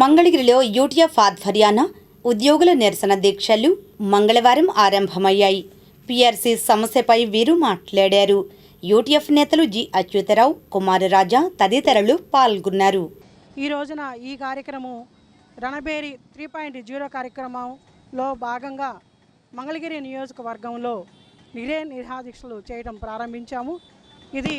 మంగళగిరిలో యూటీఎఫ్ ఆధ్వర్యాన ఉద్యోగుల నిరసన దీక్షలు మంగళవారం ఆరంభమయ్యాయి. పీఆర్సీ సమస్యపై వీరు మాట్లాడారు. యూటీఎఫ్ నేతలు జి అచ్యుతరావు, కుమారరాజా తదితరులు పాల్గొన్నారు. ఈ రోజున ఈ కార్యక్రమం రణబేరి 3.0 కార్యక్రమంలో భాగంగా మంగళగిరి నియోజకవర్గంలో నిరాదీక్షలు చేయడం ప్రారంభించాము. ఇది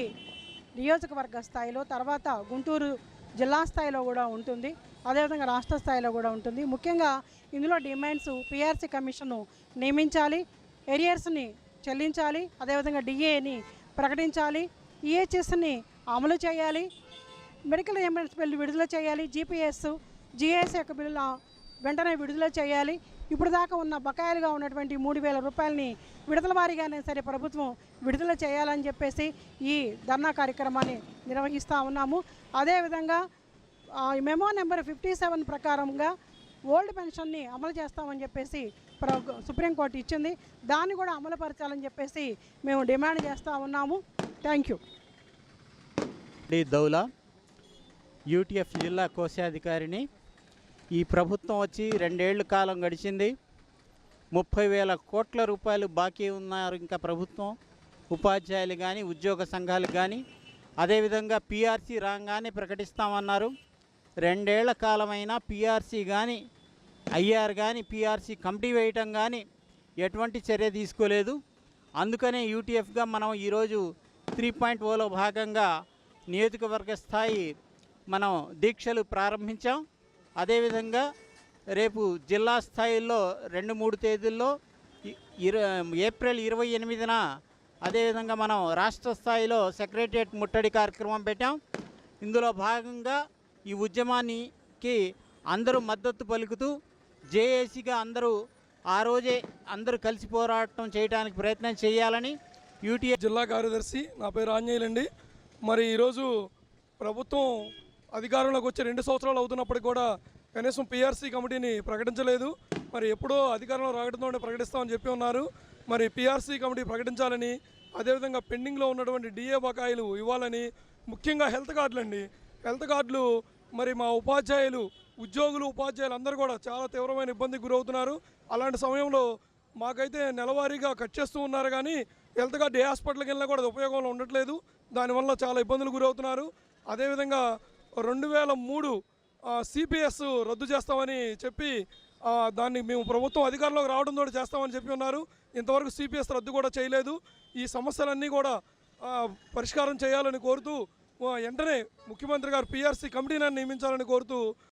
నియోజకవర్గ స్థాయిలో, తర్వాత గుంటూరు జిల్లా స్థాయిలో కూడా ఉంటుంది, అదేవిధంగా రాష్ట్ర స్థాయిలో కూడా ఉంటుంది. ముఖ్యంగా ఇందులో డిమాండ్స్ పీఆర్సీ కమిషన్ను నియమించాలి, ఏరియర్స్ని చెల్లించాలి, అదేవిధంగా డిఏని ప్రకటించాలి, ఈహెచ్ఎస్ని అమలు చేయాలి, మెడికల్ ఎమర్జెన్సీ బిల్లు విడుదల చేయాలి, జిఎస్ యొక్క బిల్లు వెంటనే విడుదల చేయాలి. ఇప్పుడు దాకా ఉన్న బకాయిలుగా ఉన్నటువంటి 3,000 రూపాయలని విడుదల వారీగానే సరే ప్రభుత్వం విడుదల చేయాలని చెప్పేసి ఈ ధర్నా కార్యక్రమాన్ని నిర్వహిస్తూ ఉన్నాము. అదేవిధంగా మెమో నెంబర్ 57 ప్రకారంగా ఓల్డ్ పెన్షన్ని అమలు చేస్తామని చెప్పేసి సుప్రీంకోర్టు ఇచ్చింది. దాన్ని కూడా అమలుపరచాలని చెప్పేసి మేము డిమాండ్ చేస్తూ ఉన్నాము. Thank you. దౌలా యూటీఎఫ్ జిల్లా కోశాధికారిని. ఈ ప్రభుత్వం వచ్చి 2 ఏళ్ల కాలం గడిచింది. 30,000 కోట్ల రూపాయలు బాకీ ఉన్నారు ఇంకా ప్రభుత్వం, ఉపాధ్యాయులు కానీ ఉద్యోగ సంఘాలు కానీ. అదేవిధంగా పీఆర్సీ రాగానే ప్రకటిస్తామన్నారు. 2 ఏళ్ల కాలమైనా పీఆర్సీ కానీ ఐఆర్ కానీ పీఆర్సీ కమిటీ వేయటం కానీ ఎటువంటి చర్య తీసుకోలేదు. అందుకనే యూటీఎఫ్గా మనం ఈరోజు 3.0లో భాగంగా నియోజకవర్గ స్థాయి మనం దీక్షలు ప్రారంభించాం. అదేవిధంగా రేపు జిల్లా స్థాయిలో 2-3 తేదీల్లో ఏప్రిల్ 28న అదేవిధంగా మనం రాష్ట్ర స్థాయిలో సెక్రటరియట్ ముట్టడి కార్యక్రమం పెట్టాం. ఇందులో భాగంగా ఈ ఉద్యమానికి అందరూ మద్దతు పలుకుతూ జేఏసీగా అందరూ ఆ రోజే అందరూ కలిసి పోరాటం చేయడానికి ప్రయత్నం చేయాలని యూటీఎఫ్ జిల్లా కార్యదర్శి. నా పేరు ఆంజనేయులండి. మరి ఈరోజు ప్రభుత్వం అధికారంలోకి వచ్చి 2 సంవత్సరాలు అవుతున్నప్పటికీ కూడా కనీసం పీఆర్సీ కమిటీని ప్రకటించలేదు. మరి ఎప్పుడో అధికారంలో రావడంతో ప్రకటిస్తామని చెప్పి ఉన్నారు. మరి పీఆర్సీ కమిటీ ప్రకటించాలని, అదేవిధంగా పెండింగ్లో ఉన్నటువంటి డిఏ బకాయిలు ఇవ్వాలని, ముఖ్యంగా హెల్త్ కార్డులు అండి. హెల్త్ కార్డులు మరి మా ఉపాధ్యాయులు అందరూ కూడా చాలా తీవ్రమైన ఇబ్బందికి గురవుతున్నారు. అలాంటి సమయంలో మాకైతే నెలవారీగా కట్ చేస్తూ ఉన్నారు, కానీ హెల్త్ కార్డు ఏ హాస్పిటల్కి వెళ్ళినా కూడా అది ఉపయోగంలో ఉండట్లేదు. దానివల్ల చాలా ఇబ్బందులు గురవుతున్నారు. అదేవిధంగా 2003 సిపిఎస్ రద్దు చేస్తామని చెప్పి దాన్ని మేము ప్రభుత్వం అధికారంలోకి రావడంతో చేస్తామని చెప్పి ఉన్నారు. ఇంతవరకు సిపిఎస్ రద్దు కూడా చేయలేదు. ఈ సమస్యలన్నీ కూడా పరిష్కారం చేయాలని కోరుతూ వెంటనే ముఖ్యమంత్రి గారు పీఆర్సీ కమిటీని నియమించాలని కోరుతూ